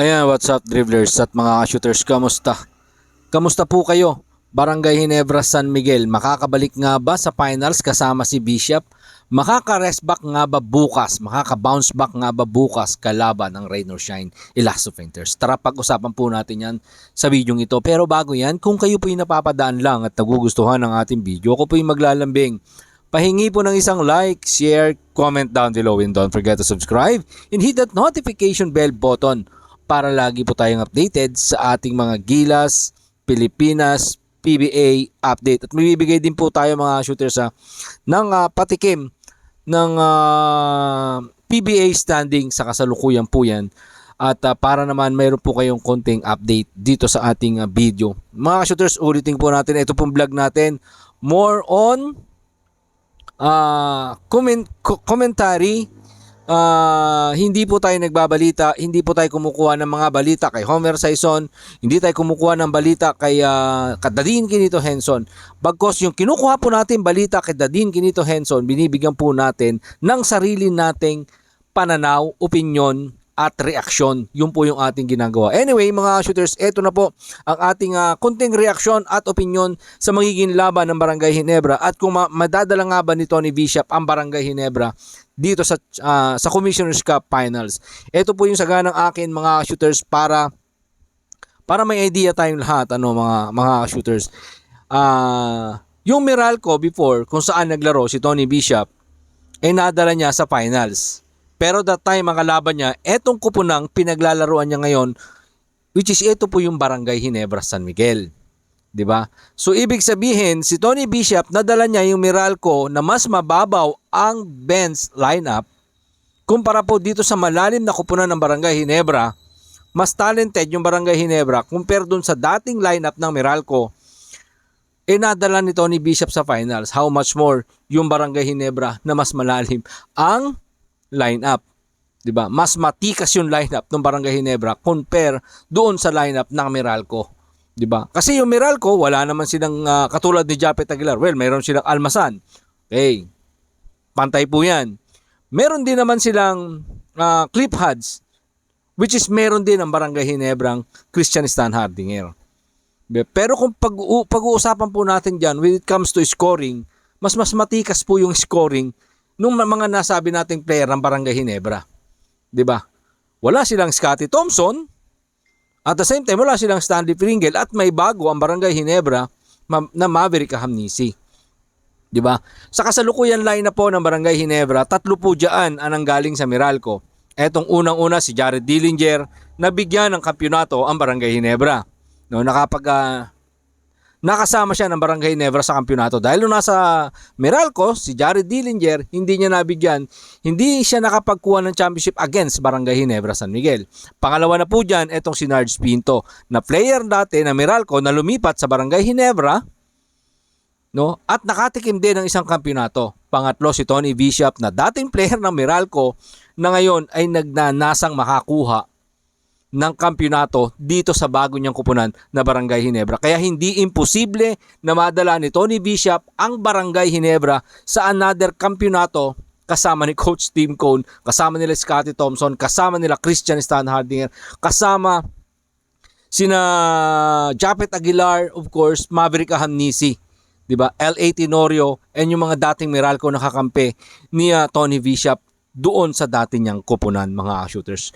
Ayan, what's up dribblers at mga shooters, kamusta? Kamusta po kayo? Barangay Ginebra San Miguel, makakabalik nga ba sa finals kasama si Bishop? Makaka-rest back nga ba bukas? Makaka-bounce back nga ba bukas kalaban ng Rain or Shine Elasto Painters? Tara, pag-usapan po natin yan sa video ito. Pero bago yan, kung kayo po yung napapadaan lang at nagugustuhan ng ating video, ako po yung maglalambing. Pahingi po ng isang like, share, comment down below, and don't forget to subscribe and hit that notification bell button para lagi po tayong updated sa ating mga Gilas, Pilipinas, PBA update. At magbibigay din po tayo mga shooters ng patikim ng PBA standing sa kasalukuyan po yan. At para naman mayroon po kayong konting update dito sa ating video. Mga shooters, ulitin po natin. Ito pong vlog natin. More on commentary. Hindi po tayo nagbabalita, hindi po tayo kumukuha ng mga balita kay Homer Sison, hindi tayo kumukuha ng balita kay Dadin Quinito Henson. Bagkos yung kinukuha po natin balita kay Dadin Quinito Henson, binibigyan po natin ng sarili nating pananaw, opinyon at reaksyon. Yun po yung ating ginagawa. Anyway, mga shooters, eto na po ang ating konting reaksyon at opinyon sa magiging laban ng Barangay Ginebra at kung madadala nga ba ni Tony Bishop ang Barangay Ginebra dito sa Commissioner's Cup Finals. Ito po yung saga ng akin mga shooters para may idea tayong lahat mga shooters. Yung Meralco before kung saan naglaro si Tony Bishop ay nadala niya sa finals. Pero that time ang kalaban niya, etong kupunang pinaglalaruan niya ngayon, which is ito po yung Barangay Ginebra San Miguel. 'Di ba? So ibig sabihin, si Tony Bishop nadala niya yung Meralco na mas mababaw ang bench lineup kumpara po dito sa malalim na kupunan ng Barangay Ginebra. Mas talented yung Barangay Ginebra compare dun sa dating lineup ng Meralco. Nadala ni Tony Bishop sa finals. How much more yung Barangay Ginebra na mas malalim ang lineup, 'di ba? Mas matikas yung lineup ng Barangay Ginebra compare doon sa lineup ng Meralco, 'di ba? Kasi yung Meralco wala naman silang katulad ni Japet Aguilar. Well, mayroon silang Almasan. Okay. Pantay po 'yan. Meron din naman silang Cliff Hodge, which is meron din ang Barangay Ginebrang Christian Stan Hardinger. Pero kung pag-uusapan po natin diyan when it comes to scoring, mas matikas po yung scoring nung mga nasabi nating player ng Barangay Ginebra. 'Di ba? Wala silang Scotty Thompson. At the same time, wala silang Stanley Pringle at may bago ang Barangay Ginebra na Maverick Hamnisi. 'Di ba? Sa kasalukuyan line na po ng Barangay Ginebra, tatlo po diyan ang nanggaling sa Meralco. Etong unang-una si Jared Dillinger, nabigyan ng kampyonato ang Barangay Ginebra. No, nakasama siya ng Barangay Ginebra sa kampyonato. Dahil nung nasa Meralco, si Jared Dillinger, hindi niya nabigyan, hindi siya nakapagkuha ng championship against Barangay Ginebra San Miguel. Pangalawa na po dyan, etong si Nards Pinto, na player dati na Meralco na lumipat sa Barangay Ginebra, no? At nakatikim din ng isang kampyonato. Pangatlo si Tony Bishop na dating player ng Meralco na ngayon ay nagnanasang makakuha ng kampyonato dito sa bago niyang kupunan na Barangay Ginebra. Kaya hindi imposible na madala ni Tony Bishop ang Barangay Ginebra sa another kampyonato kasama ni Coach Tim Cone, kasama nila Scotty Thompson, kasama nila Christian Stan Hardinger, kasama sina Japet Aguilar, of course, Maverick Hamnisi, 'di ba? L.A. Tenorio, and yung mga dating Meralco na kakampi ni Tony Bishop doon sa dati niyang kupunan, mga shooters.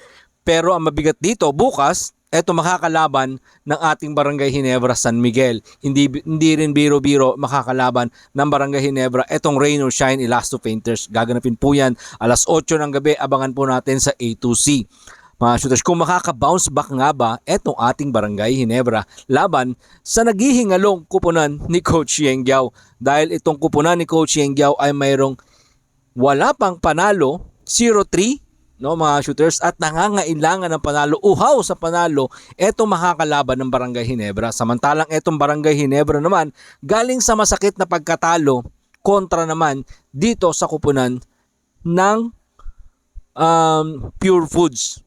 Pero ang mabigat dito, bukas, eto makakalaban ng ating Barangay Ginebra San Miguel. Hindi rin biro-biro makakalaban ng Barangay Ginebra etong Rain or Shine Elasto Painters. Gaganapin po yan alas 8 ng gabi. Abangan po natin sa A2C. Mga shooters, kung makaka-bounce back nga ba etong ating Barangay Ginebra laban sa naghihingalong kupunan ni Coach Yengyao. Dahil itong kupunan ni Coach Yengyao ay mayroong wala pang panalo, 0-3, no, mga shooters, at nangangailangan ng panalo, uhaw sa panalo, etong makakalaban ng Barangay Ginebra. Samantalang etong Barangay Ginebra naman, galing sa masakit na pagkatalo, kontra naman dito sa kupunan ng Pure Foods,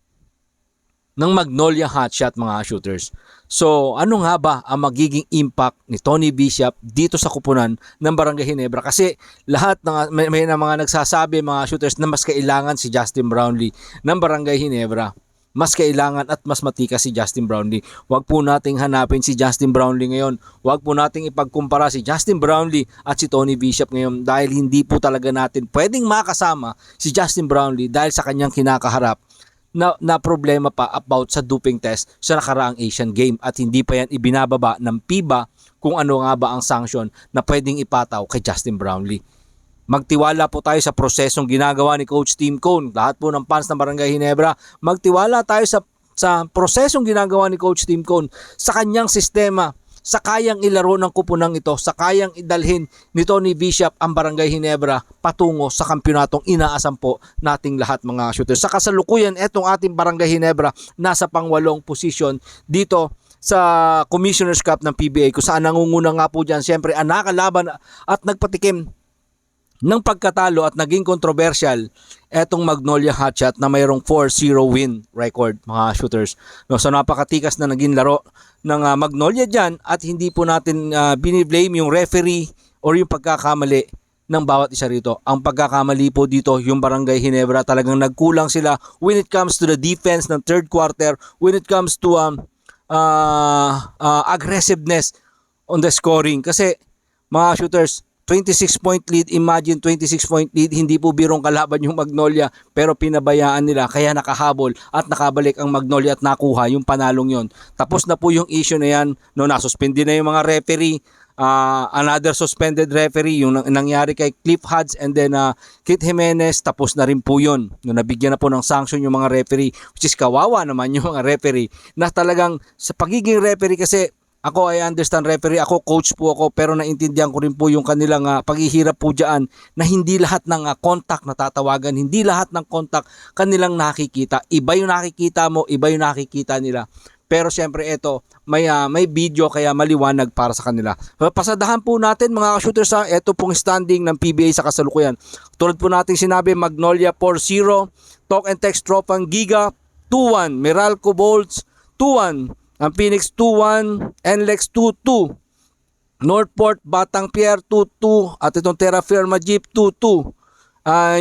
ng Magnolia Hotshot, mga shooters. So, ano nga ba ang magiging impact ni Tony Bishop dito sa kupunan ng Barangay Ginebra? Kasi lahat ng may mga nagsasabi, mga shooters, na mas kailangan si Justin Brownlee ng Barangay Ginebra. mas kailangan at mas matikas si Justin Brownlee. Huwag po nating hanapin si Justin Brownlee ngayon. Huwag po nating ipagkumpara si Justin Brownlee at si Tony Bishop ngayon dahil hindi po talaga natin pwedeng makasama si Justin Brownlee dahil sa kanyang kinakaharap na problema pa about sa doping test sa nakaraang Asian Game at hindi pa yan ibinababa ng FIBA kung ano nga ba ang sanction na pwedeng ipataw kay Justin Brownlee. Magtiwala po tayo sa prosesong ginagawa ni Coach Tim Cone. Lahat po ng fans ng Barangay Ginebra, magtiwala tayo sa prosesong ginagawa ni Coach Tim Cone, sa kanyang sistema, sa kayang ilaro ng kupunang ito, sa kayang idalhin ni Tony Bishop ang Barangay Ginebra patungo sa kampyonatong inaasam po nating lahat mga shooters. Sa kasalukuyan, etong ating Barangay Ginebra nasa pang-8 posisyon dito sa Commissioner's Cup ng PBA kung saan nangunguna nga po dyan siyempre ang nakalaban at nagpatikim ng pagkatalo at naging controversial etong Magnolia Hotshot na mayroong 4-0 win record mga shooters. No, so napakatikas na naging laro ng Magnolia dyan at hindi po natin biniblame yung referee or yung pagkakamali ng bawat isa rito. Ang pagkakamali po dito yung Barangay Ginebra, talagang nagkulang sila when it comes to the defense ng third quarter, when it comes to aggressiveness on the scoring. Kasi mga shooters, 26-point lead, imagine 26-point lead, hindi po birong kalaban yung Magnolia pero pinabayaan nila kaya nakahabol at nakabalik ang Magnolia at nakuha yung panalong yon. Tapos na po yung issue na yan, no, nasuspindi na yung mga referee, another suspended referee yung nangyari kay Cliff Hodge and then Kit Jimenez, tapos na rin po yun. No, nabigyan na po ng sanction yung mga referee, which is kawawa naman yung mga referee na talagang sa pagiging referee kasi ako, I understand referee, ako coach po ako pero naintindihan ko rin po yung kanilang paghihirap po dyan na hindi lahat ng contact na tatawagan, hindi lahat ng contact kanilang nakikita. Iba yung nakikita mo, iba yung nakikita nila. Pero syempre ito, may video kaya maliwanag para sa kanila. Pasadahan po natin mga shooters ito pong standing ng PBA sa kasalukuyan. Tulad po natin sinabi, Magnolia 4-0, Talk and Text Tropang Giga 2-1, Meralco Bolts 2-1, ang Phoenix 2-1, NLEX 2-2, Northport Batang Pier 2-2, at itong Terra Firma Jeep 2-2.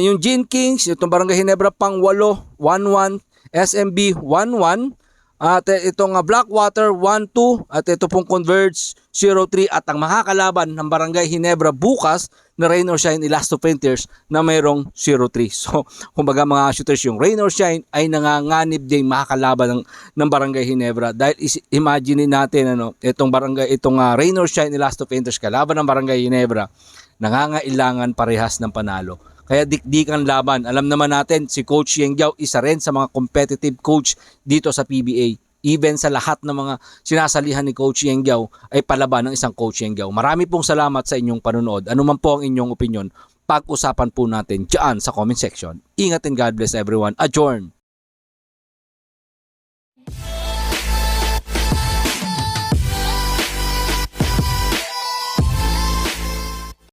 Yung Gin Kings, itong Barangay Ginebra pang 8, 1-1, SMB 1-1, at itong Blackwater 1-2, at ito pong Converge 0-3, at ang makakalaban ng Barangay Ginebra bukas na Rain or Shine Elasto Painters na mayroong 0-3. So, kumbaga mga shooters, yung Rain or Shine ay nanganganib din makakalaban ng Barangay Ginebra dahil imagine natin itong Rain or Shine Elasto Painters kalaban ng Barangay Ginebra, nangangailangan parehas ng panalo. Kaya dikdikan laban. Alam naman natin si Coach Yeng Giao isa rin sa mga competitive coach dito sa PBA. Even sa lahat ng mga sinasalihan ni Coach Yeng Giao ay palaban ng isang Coach Yeng Giao. Marami pong salamat sa inyong panonood. Ano man po ang inyong opinion, pag-usapan po natin dyan sa comment section. Ingat and God bless everyone. Adjourn!